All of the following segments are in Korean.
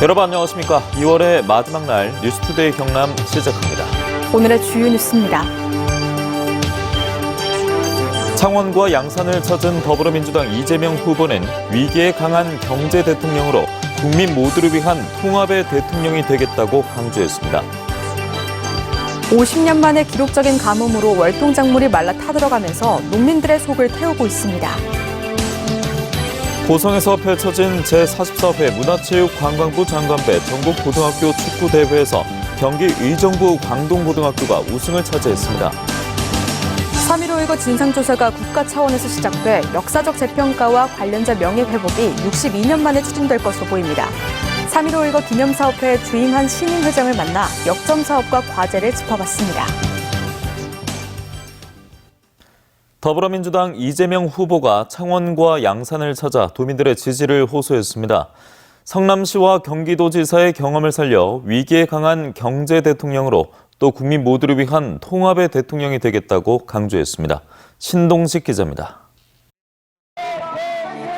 여러분 안녕하십니까. 2월의 마지막 날 뉴스투데이 경남 시작합니다. 오늘의 주요 뉴스입니다. 창원과 양산을 찾은 더불어민주당 이재명 후보는 위기에 강한 경제 대통령으로 국민 모두를 위한 통합의 대통령이 되겠다고 강조했습니다. 50년 만에 기록적인 가뭄으로 월동작물이 말라 타들어가면서 농민들의 속을 태우고 있습니다. 고성에서 펼쳐진 제44회 문화체육관광부 장관배 전국고등학교 축구대회에서 경기 의정부 광동고등학교가 우승을 차지했습니다. 3.15 진상조사가 국가 차원에서 시작돼 역사적 재평가와 관련자 명예회복이 62년 만에 추진될 것으로 보입니다. 3.15 기념사업회 주임한 신임회장을 만나 역점사업과 과제를 짚어봤습니다. 더불어민주당 이재명 후보가 창원과 양산을 찾아 도민들의 지지를 호소했습니다. 성남시와 경기도지사의 경험을 살려 위기에 강한 경제 대통령으로 또 국민 모두를 위한 통합의 대통령이 되겠다고 강조했습니다. 신동식 기자입니다.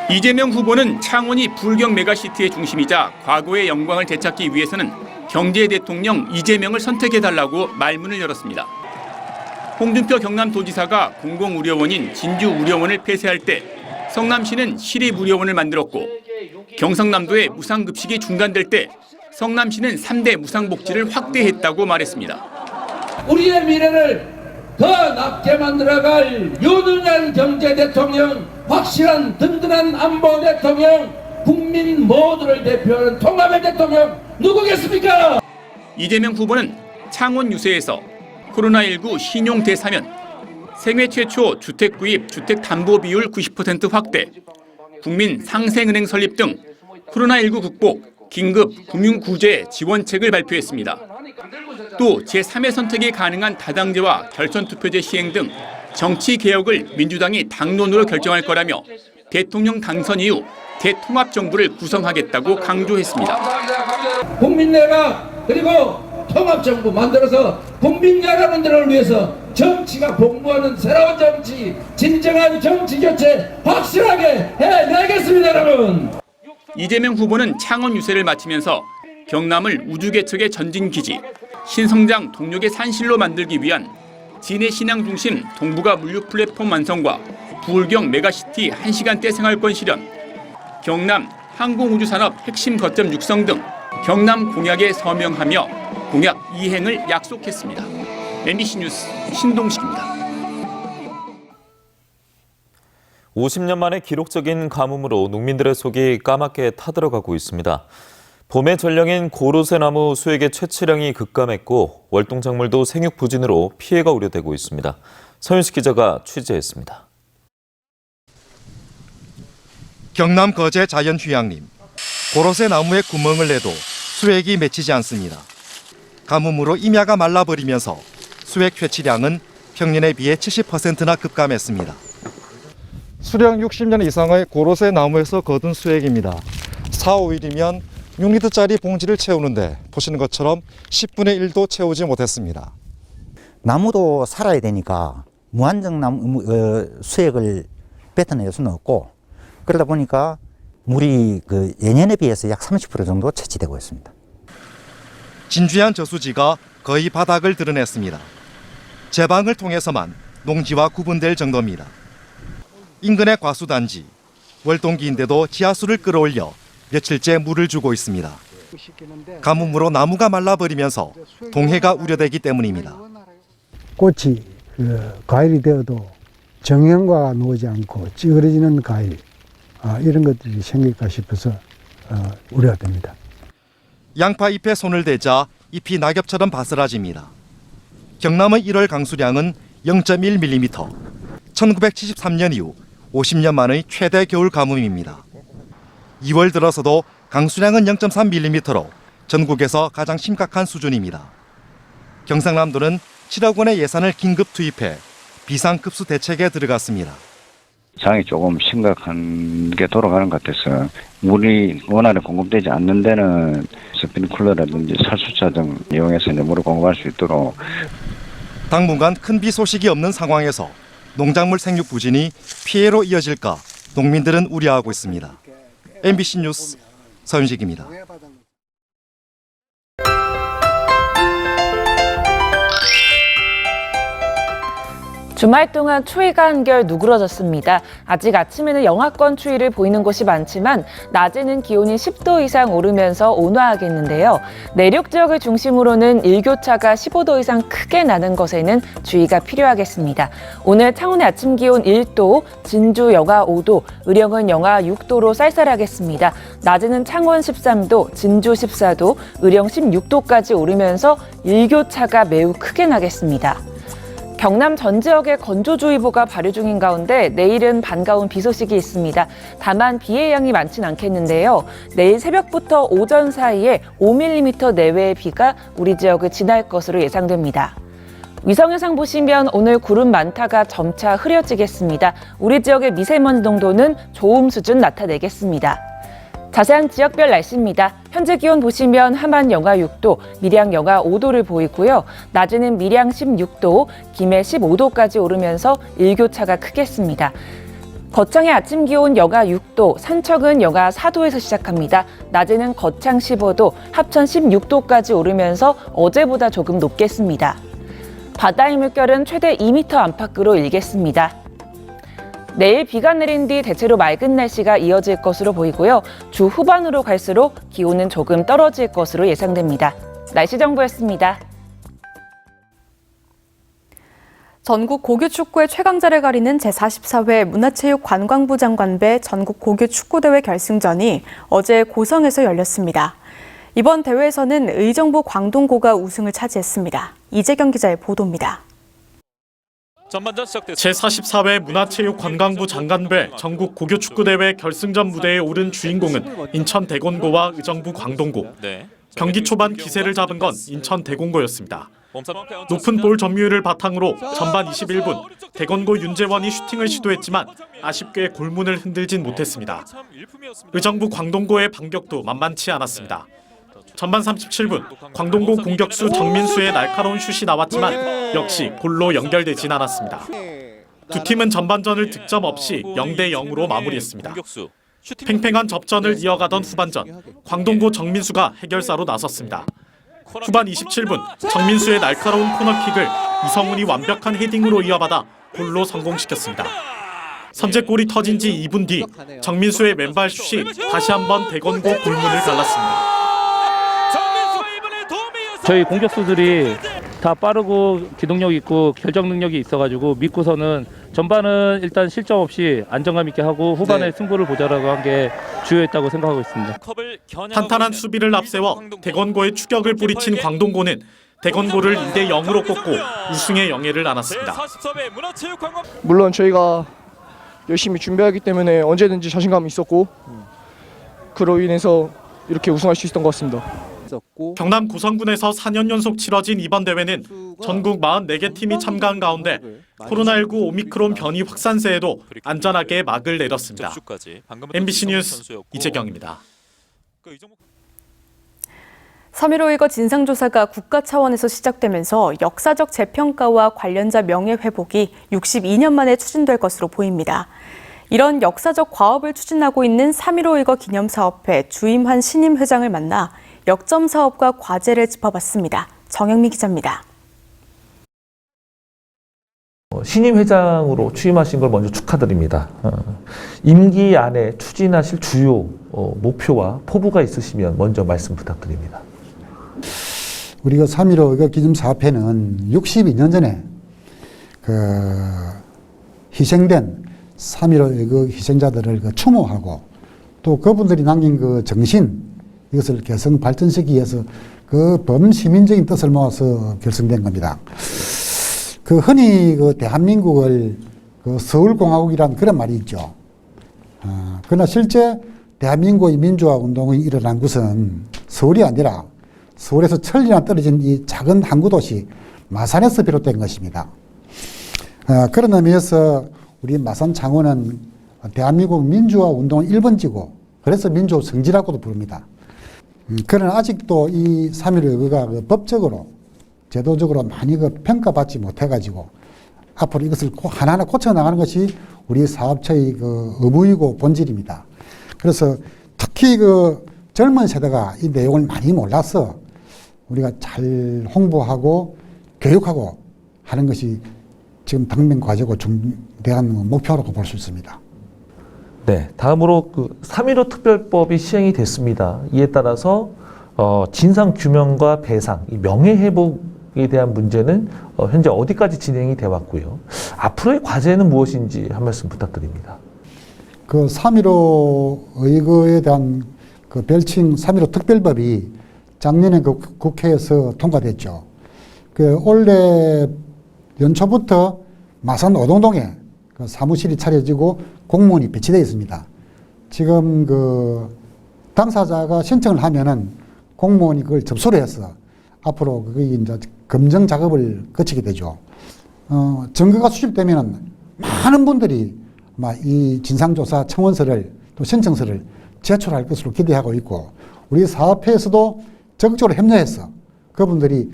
이재명 후보는 창원이 불경 메가시티의 중심이자 과거의 영광을 되찾기 위해서는 경제 대통령 이재명을 선택해달라고 말문을 열었습니다. 홍준표 경남도지사가 공공의료원인 진주의료원을 폐쇄할 때 성남시는 시립의료원을 만들었고 경상남도의 무상급식이 중단될 때 성남시는 3대 무상복지를 확대했다고 말했습니다. 우리의 미래를 더 낫게 만들어갈 유능한 경제 대통령, 확실한 든든한 안보 대통령, 국민 모두를 대표하는 통합의 대통령 누구겠습니까? 이재명 후보는 창원 유세에서 코로나19 신용 대사면, 생애 최초 주택 구입 주택 담보 비율 90% 확대, 국민 상생은행 설립 등 코로나19 극복, 긴급 금융구제 지원책을 발표했습니다. 또 제3의 선택이 가능한 다당제와 결선투표제 시행 등 정치개혁을 민주당이 당론으로 결정할 거라며 대통령 당선 이후 대통합정부를 구성하겠다고 강조했습니다. 국민내각 그리고 통합정부 만들어서 국민 여러분들을 위해서 정치가 공부하는 새로운 정치, 진정한 정치교체 확실하게 해내겠습니다, 여러분. 이재명 후보는 창원 유세를 마치면서 경남을 우주개척의 전진기지, 신성장 동력의 산실로 만들기 위한 진해 신앙 중심 동북아 물류 플랫폼 완성과 부울경 메가시티 1시간대 생활권 실현, 경남 항공우주산업 핵심 거점 육성 등 경남 공약에 서명하며 공약 이행을 약속했습니다. MBC 뉴스 신동식입니다. 50년 만에 기록적인 가뭄으로 농민들의 속이 까맣게 타들어가고 있습니다. 봄의 전령인 고로쇠나무 수액의 채취량이 급감했고 월동작물도 생육 부진으로 피해가 우려되고 있습니다. 서윤식 기자가 취재했습니다. 경남 거제 자연휴양림. 고로쇠나무에 구멍을 내도 수액이 맺히지 않습니다. 가뭄으로 임야가 말라버리면서 수액 채취량은 평년에 비해 70%나 급감했습니다. 수령 60년 이상의 고로쇠 나무에서 거둔 수액입니다. 4, 5일이면 6리터짜리 봉지를 채우는데 보시는 것처럼 10분의 1도 채우지 못했습니다. 나무도 살아야 되니까 무한정 수액을 뱉어낼 수는 없고 그러다 보니까 물이 예년에 비해서 약 30% 정도 채취되고 있습니다. 진주현 저수지가 거의 바닥을 드러냈습니다. 제방을 통해서만 농지와 구분될 정도입니다. 인근의 과수단지, 월동기인데도 지하수를 끌어올려 며칠째 물을 주고 있습니다. 가뭄으로 나무가 말라버리면서 동해가 우려되기 때문입니다. 꽃이 과일이 되어도 정형과 나오지 않고 찌그러지는 과일, 이런 것들이 생길까 싶어서 우려가 됩니다. 양파 잎에 손을 대자 잎이 낙엽처럼 바스라집니다. 경남의 1월 강수량은 0.1mm, 1973년 이후 50년 만의 최대 겨울 가뭄입니다. 2월 들어서도 강수량은 0.3mm로 전국에서 가장 심각한 수준입니다. 경상남도는 7억 원의 예산을 긴급 투입해 비상급수 대책에 들어갔습니다. 상황이 조금 심각한 게 돌아가는 것 같아서 물이 원활히 공급되지 않는 데는 스프링클러라든지 살수차 등 이용해서 물을 공급할 수 있도록. 당분간 큰 비 소식이 없는 상황에서 농작물 생육 부진이 피해로 이어질까 농민들은 우려하고 있습니다. MBC 뉴스 서윤식입니다. 주말 동안 추위가 한결 누그러졌습니다. 아직 아침에는 영하권 추위를 보이는 곳이 많지만 낮에는 기온이 10도 이상 오르면서 온화하겠는데요. 내륙 지역을 중심으로는 일교차가 15도 이상 크게 나는 것에는 주의가 필요하겠습니다. 오늘 창원의 아침 기온 1도, 진주 영하 5도, 의령은 영하 6도로 쌀쌀하겠습니다. 낮에는 창원 13도, 진주 14도, 의령 16도까지 오르면서 일교차가 매우 크게 나겠습니다. 경남 전 지역에 건조주의보가 발효 중인 가운데 내일은 반가운 비 소식이 있습니다. 다만 비의 양이 많진 않겠는데요. 내일 새벽부터 오전 사이에 5mm 내외의 비가 우리 지역을 지날 것으로 예상됩니다. 위성영상 보시면 오늘 구름 많다가 점차 흐려지겠습니다. 우리 지역의 미세먼지 농도는 좋음 수준 나타내겠습니다. 자세한 지역별 날씨입니다. 현재 기온 보시면 함안 영하 6도, 밀양 영하 5도를 보이고요. 낮에는 밀양 16도, 김해 15도까지 오르면서 일교차가 크겠습니다. 거창의 아침 기온 영하 6도, 산청은 영하 4도에서 시작합니다. 낮에는 거창 15도, 합천 16도까지 오르면서 어제보다 조금 높겠습니다. 바다의 물결은 최대 2m 안팎으로 일겠습니다. 내일 비가 내린 뒤 대체로 맑은 날씨가 이어질 것으로 보이고요. 주 후반으로 갈수록 기온은 조금 떨어질 것으로 예상됩니다. 날씨 정보였습니다. 전국 고교축구의 최강자를 가리는 제44회 문화체육관광부 장관배 전국 고교축구대회 결승전이 어제 고성에서 열렸습니다. 이번 대회에서는 의정부 광동고가 우승을 차지했습니다. 이재경 기자의 보도입니다. 제44회 문화체육관광부 장관배 전국 고교축구대회 결승전 무대에 오른 주인공은 인천 대건고와 의정부 광동고. 경기 초반 기세를 잡은 건 인천 대공고였습니다. 높은 볼 점유율을 바탕으로 전반 21분 대건고 윤재원이 슈팅을 시도했지만 아쉽게 골문을 흔들진 못했습니다. 의정부 광동고의 반격도 만만치 않았습니다. 전반 37분 광동고 공격수 정민수의 날카로운 슛이 나왔지만 역시 골로 연결되진 않았습니다. 두 팀은 전반전을 득점 없이 0대0으로 마무리했습니다. 팽팽한 접전을 이어가던 후반전, 광동고 정민수가 해결사로 나섰습니다. 후반 27분 정민수의 날카로운 코너킥을 이성훈이 완벽한 헤딩으로 이어받아 골로 성공시켰습니다. 선제골이 터진 지 2분 뒤 정민수의 왼발 슛이 다시 한번 대건고 골문을 갈랐습니다. 저희 공격수들이 다 빠르고 기동력 있고 결정 능력이 있어가지고 믿고서는 전반은 일단 실점 없이 안정감 있게 하고 후반에 승부를 보자라고 한 게 주요했다고 생각하고 있습니다. 탄탄한 수비를 앞세워 대건고의 추격을 뿌리친 광동고는 대건고를 2대0으로 꺾고 우승의 영예를 안았습니다. 물론 저희가 열심히 준비하기 때문에 언제든지 자신감이 있었고 그로 인해서 이렇게 우승할 수 있었던 것 같습니다. 경남 고성군에서 4년 연속 치러진 이번 대회는 전국 44개 팀이 참가한 가운데 코로나19 오미크론 변이 확산세에도 안전하게 막을 내렸습니다. MBC 뉴스 이재경입니다. 3.15 진상조사가 국가 차원에서 시작되면서 역사적 재평가와 관련자 명예회복이 62년 만에 추진될 것으로 보입니다. 이런 역사적 과업을 추진하고 있는 3.15 기념사업회 주임한 신임 회장을 만나 역점 사업과 과제를 짚어봤습니다. 정영미 기자입니다. 신임 회장으로 취임하신 걸 먼저 축하드립니다. 임기 안에 추진하실 주요 목표와 포부가 있으시면 먼저 말씀 부탁드립니다. 우리가 3.15 기념사업회는 62년 전에 희생된 3.15 희생자들을 추모하고 또 그분들이 남긴 그 정신 이것을 개성 발전시키기 위해서 그 범시민적인 뜻을 모아서 결성된 겁니다. 흔히 대한민국을 서울공화국이라는 그런 말이 있죠. 그러나 실제 대한민국의 민주화 운동이 일어난 곳은 서울이 아니라 서울에서 천리나 떨어진 이 작은 항구 도시 마산에서 비롯된 것입니다. 그런 의미에서 우리 마산 창원은 대한민국 민주화 운동의 1번지고 그래서 민주 성지라고도 부릅니다. 그러나 아직도 이 3.15가 법적으로 제도적으로 많이 평가받지 못해가지고 앞으로 이것을 하나하나 고쳐나가는 것이 우리 사업체의 의무이고 본질입니다. 그래서 특히 젊은 세대가 이 내용을 많이 몰라서 우리가 잘 홍보하고 교육하고 하는 것이 필요하다고 생각합니다. 지금 당면 과제고 중대한 목표라고 볼 수 있습니다. 네, 다음으로 3.15 특별법이 시행이 됐습니다. 이에 따라서 진상 규명과 배상, 이 명예회복에 대한 문제는 현재 어디까지 진행이 돼 왔고요. 앞으로의 과제는 무엇인지 한 말씀 부탁드립니다. 3.15 의거에 대한 별칭 3.15 특별법이 작년에 국회에서 통과됐죠. 올해 연초부터 마산 오동동에 사무실이 차려지고 공무원이 배치되어 있습니다. 지금 당사자가 신청을 하면은 공무원이 그걸 접수를 해서 앞으로 그게 이제 검증 작업을 거치게 되죠. 증거가 수집되면은 많은 분들이 이 진상조사 청원서를 또 신청서를 제출할 것으로 기대하고 있고, 우리 사업회에서도 적극적으로 협력해서 그분들이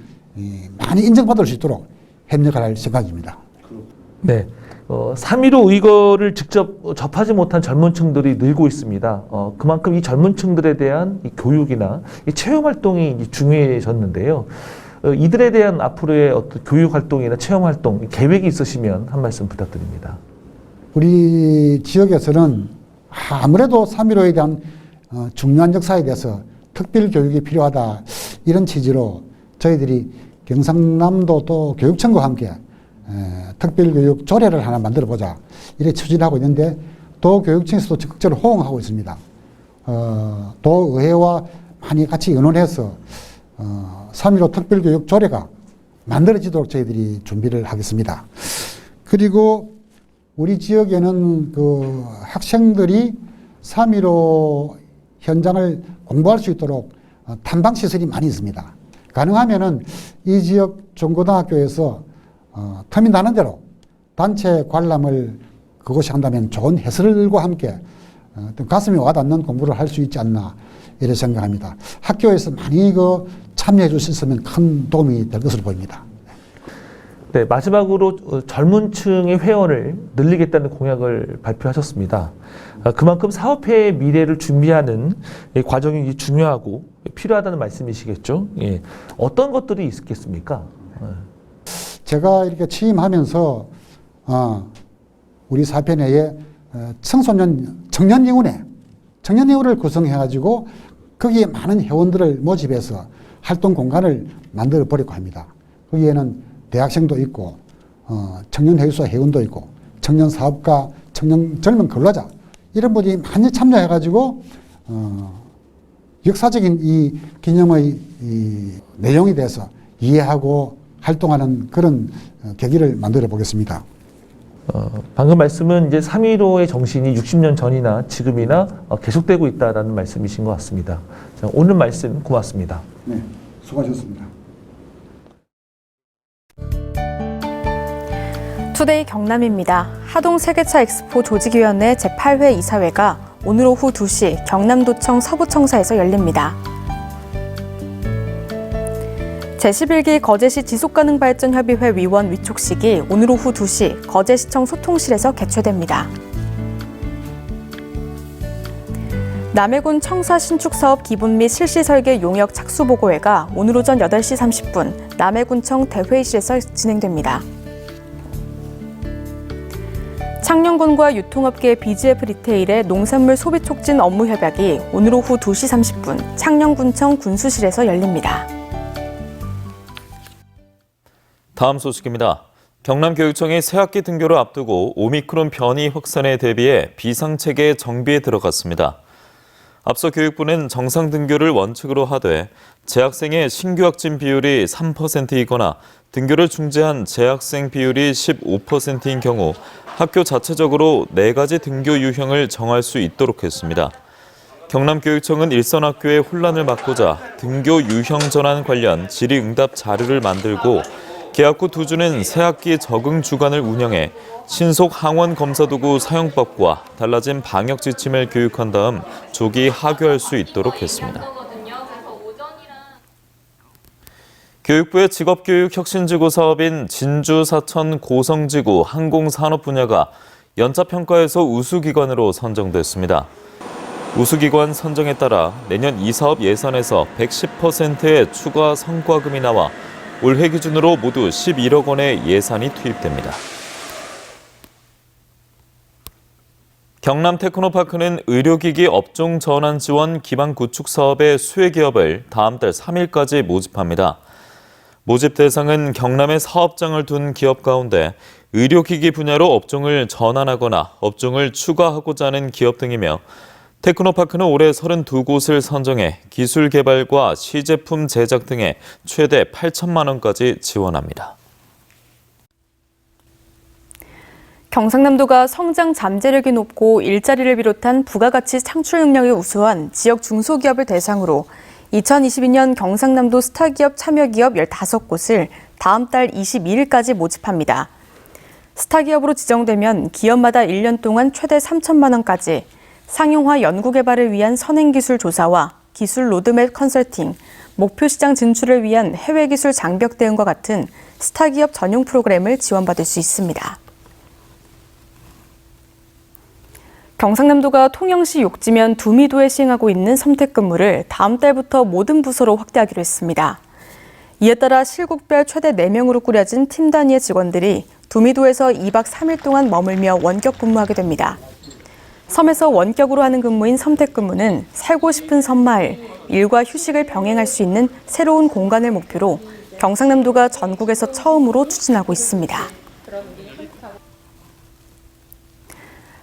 많이 인정받을 수 있도록 협력을 할 생각입니다. 네. 3.15 의거를 직접 접하지 못한 젊은 층들이 늘고 있습니다. 그만큼 이 젊은 층들에 대한 이 교육이나 이 체험 활동이 중요해졌는데요. 이들에 대한 앞으로의 어떤 교육 활동이나 체험 활동 계획이 있으시면 한 말씀 부탁드립니다. 우리 지역에서는 아무래도 3.15에 대한 중요한 역사에 대해서 특별 교육이 필요하다, 이런 취지로 저희들이 경상남도 또 교육청과 함께 특별교육 조례를 하나 만들어보자, 이렇게 추진을 하고 있는데, 도교육청에서도 적극적으로 호응하고 있습니다. 도의회와 많이 같이 의논해서 3.15 특별교육 조례가 만들어지도록 저희들이 준비를 하겠습니다. 그리고 우리 지역에는 학생들이 3.15 현장을 공부할 수 있도록 탐방시설이 많이 있습니다. 가능하면은 이 지역 중고등학교에서 텀이 나는 대로 단체 관람을 그곳이 한다면 좋은 해설과 함께 어떤 가슴에 와닿는 공부를 할 수 있지 않나, 이렇게 생각합니다. 학교에서 많이 참여해 주셨으면 큰 도움이 될 것으로 보입니다. 네, 마지막으로 젊은 층의 회원을 늘리겠다는 공약을 발표하셨습니다. 그만큼 사업회의 미래를 준비하는 과정이 중요하고 필요하다는 말씀이시겠죠? 예. 어떤 것들이 있겠습니까? 제가 이렇게 취임하면서 우리 사업회 내에 청년위원회를 구성해가지고 거기에 많은 회원들을 모집해서 활동 공간을 만들어 보려고 합니다. 거기에는 대학생도 있고 청년회의소 회원도 있고 청년사업가, 젊은 근로자, 이런 분이 많이 참여해가지고 역사적인 이 기념의 이 내용에 대해서 이해하고 활동하는 그런 계기를 만들어 보겠습니다. 방금 말씀은 이제 3.15의 정신이 60년 전이나 지금이나 계속되고 있다는 말씀이신 것 같습니다. 자, 오늘 말씀 고맙습니다. 네, 수고하셨습니다. 투데이 경남입니다. 하동 세계차 엑스포 조직위원회 제8회 이사회가 오늘 오후 2시 경남도청 서부청사에서 열립니다. 제11기 거제시 지속가능발전협의회 위원 위촉식이 오늘 오후 2시 거제시청 소통실에서 개최됩니다. 남해군 청사 신축사업 기본 및 실시 설계 용역 착수보고회가 오늘 오전 8시 30분 남해군청 대회의실에서 진행됩니다. 창녕군과 유통업계 BGF 리테일의 농산물 소비 촉진 업무 협약이 오늘 오후 2시 30분 창녕군청 군수실에서 열립니다. 다음 소식입니다. 경남교육청이 새학기 등교를 앞두고 오미크론 변이 확산에 대비해 비상체계 정비에 들어갔습니다. 앞서 교육부는 정상 등교를 원칙으로 하되 재학생의 신규 확진 비율이 3%이거나 등교를 중지한 재학생 비율이 15%인 경우 학교 자체적으로 4가지 등교 유형을 정할 수 있도록 했습니다. 경남교육청은 일선학교의 혼란을 막고자 등교 유형 전환 관련 질의응답 자료를 만들고 개학 후 2주는 새학기 적응 주간을 운영해 신속 항원 검사 도구 사용법과 달라진 방역 지침을 교육한 다음 조기 하교할 수 있도록 했습니다. 교육부의 직업교육 혁신지구 사업인 진주 사천 고성지구 항공산업 분야가 연차평가에서 우수기관으로 선정됐습니다. 우수기관 선정에 따라 내년 이 사업 예산에서 110%의 추가 성과금이 나와 올해 기준으로 모두 11억 원의 예산이 투입됩니다. 경남 테크노파크는 의료기기 업종 전환 지원 기반 구축 사업의 수혜기업을 다음 달 3일까지 모집합니다. 모집 대상은 경남에 사업장을 둔 기업 가운데 의료기기 분야로 업종을 전환하거나 업종을 추가하고자 하는 기업 등이며 테크노파크는 올해 32곳을 선정해 기술 개발과 시제품 제작 등에 최대 8천만 원까지 지원합니다. 경상남도가 성장 잠재력이 높고 일자리를 비롯한 부가가치 창출 능력이 우수한 지역 중소기업을 대상으로 2022년 경상남도 스타기업 참여기업 15곳을 다음 달 22일까지 모집합니다. 스타기업으로 지정되면 기업마다 1년 동안 최대 3천만 원까지 상용화 연구개발을 위한 선행기술 조사와 기술 로드맵 컨설팅, 목표시장 진출을 위한 해외기술 장벽 대응과 같은 스타기업 전용 프로그램을 지원받을 수 있습니다. 경상남도가 통영시 욕지면 두미도에 시행하고 있는 선택근무를 다음 달부터 모든 부서로 확대하기로 했습니다. 이에 따라 실국별 최대 4명으로 꾸려진 팀 단위의 직원들이 두미도에서 2박 3일 동안 머물며 원격 근무하게 됩니다. 섬에서 원격으로 하는 근무인 선택근무는 살고 싶은 섬마을, 일과 휴식을 병행할 수 있는 새로운 공간을 목표로 경상남도가 전국에서 처음으로 추진하고 있습니다.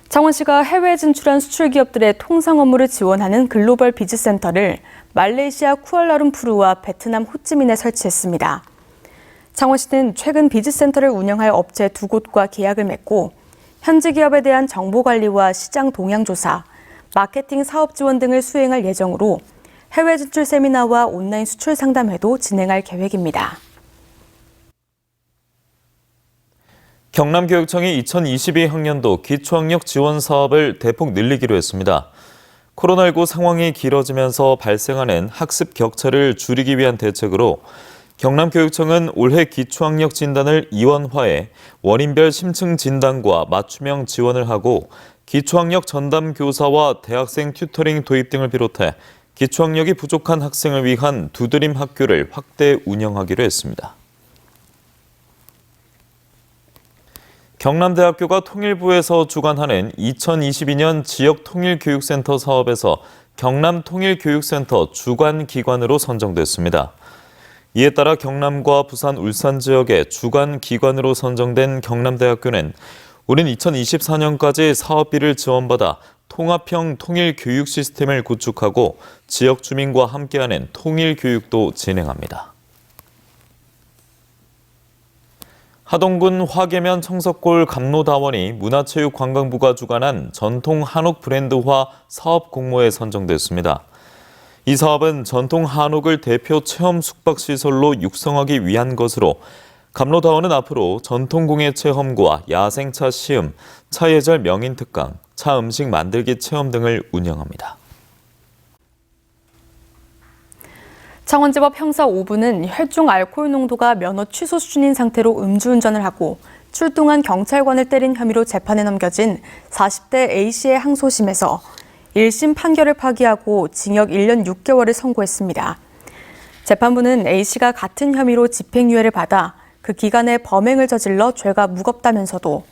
창원시가 해외 진출한 수출 기업들의 통상 업무를 지원하는 글로벌 비즈센터를 말레이시아 쿠알라룸푸르와 베트남 호찌민에 설치했습니다. 창원시는 최근 비즈센터를 운영할 업체 2곳과 계약을 맺고 현지 기업에 대한 정보 관리와 시장 동향 조사, 마케팅 사업 지원 등을 수행할 예정으로 해외 진출 세미나와 온라인 수출 상담회도 진행할 계획입니다. 경남교육청이 2022학년도 기초학력 지원 사업을 대폭 늘리기로 했습니다. 코로나19 상황이 길어지면서 발생하는 학습 격차를 줄이기 위한 대책으로 경남교육청은 올해 기초학력 진단을 이원화해 원인별 심층 진단과 맞춤형 지원을 하고 기초학력 전담 교사와 대학생 튜터링 도입 등을 비롯해 기초학력이 부족한 학생을 위한 두드림 학교를 확대 운영하기로 했습니다. 경남대학교가 통일부에서 주관하는 2022년 지역통일교육센터 사업에서 경남통일교육센터 주관기관으로 선정됐습니다. 이에 따라 경남과 부산, 울산 지역의 주관기관으로 선정된 경남대학교는 오는 2024년까지 사업비를 지원받아 통합형 통일교육 시스템을 구축하고 지역 주민과 함께하는 통일교육도 진행합니다. 하동군 화계면 청석골 감로다원이 문화체육관광부가 주관한 전통 한옥 브랜드화 사업 공모에 선정됐습니다. 이 사업은 전통 한옥을 대표 체험 숙박시설로 육성하기 위한 것으로 감로다원은 앞으로 전통공예 체험과 야생차 시음, 차예절 명인 특강, 차 음식 만들기 체험 등을 운영합니다. 창원지법 형사 5부는 혈중 알코올 농도가 면허 취소 수준인 상태로 음주운전을 하고 출동한 경찰관을 때린 혐의로 재판에 넘겨진 40대 A씨의 항소심에서 1심 판결을 파기하고 징역 1년 6개월을 선고했습니다. 재판부는 A씨가 같은 혐의로 집행유예를 받아 그 기간에 범행을 저질러 죄가 무겁다면서도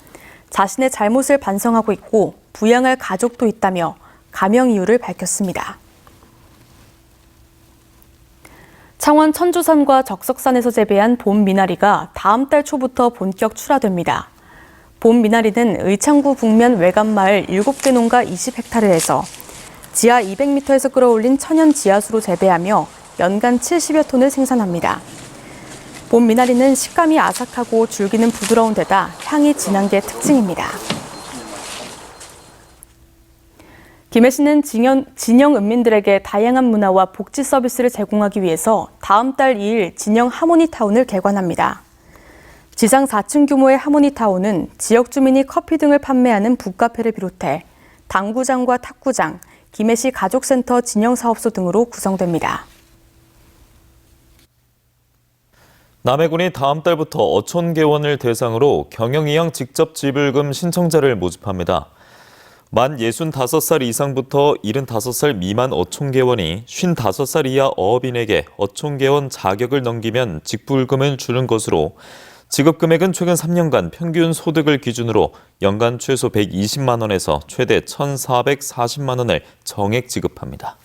자신의 잘못을 반성하고 있고 부양할 가족도 있다며 감형 이유를 밝혔습니다. 창원 천주산과 적석산에서 재배한 봄 미나리가 다음 달 초부터 본격 출하됩니다. 봄 미나리는 의창구 북면 외관마을 7개 농가 20헥타르에서 지하 200m에서 끌어올린 천연 지하수로 재배하며 연간 70여 톤을 생산합니다. 봄 미나리는 식감이 아삭하고 줄기는 부드러운 데다 향이 진한 게 특징입니다. 김해시는 진영 은민들에게 다양한 문화와 복지 서비스를 제공하기 위해서 다음 달 2일 진영 하모니타운을 개관합니다. 지상 4층 규모의 하모니타운은 지역 주민이 커피 등을 판매하는 북카페를 비롯해 당구장과 탁구장, 김해시 가족센터 진영사업소 등으로 구성됩니다. 남해군이 다음 달부터 어촌 개원을 대상으로 경영이형 직접 지불금 신청자를 모집합니다. 만 65살 이상부터 75살 미만 어촌개원이 55살 이하 어업인에게 어촌개원 자격을 넘기면 직불금을 주는 것으로 지급 금액은 최근 3년간 평균 소득을 기준으로 연간 최소 120만 원에서 최대 1,440만 원을 정액 지급합니다.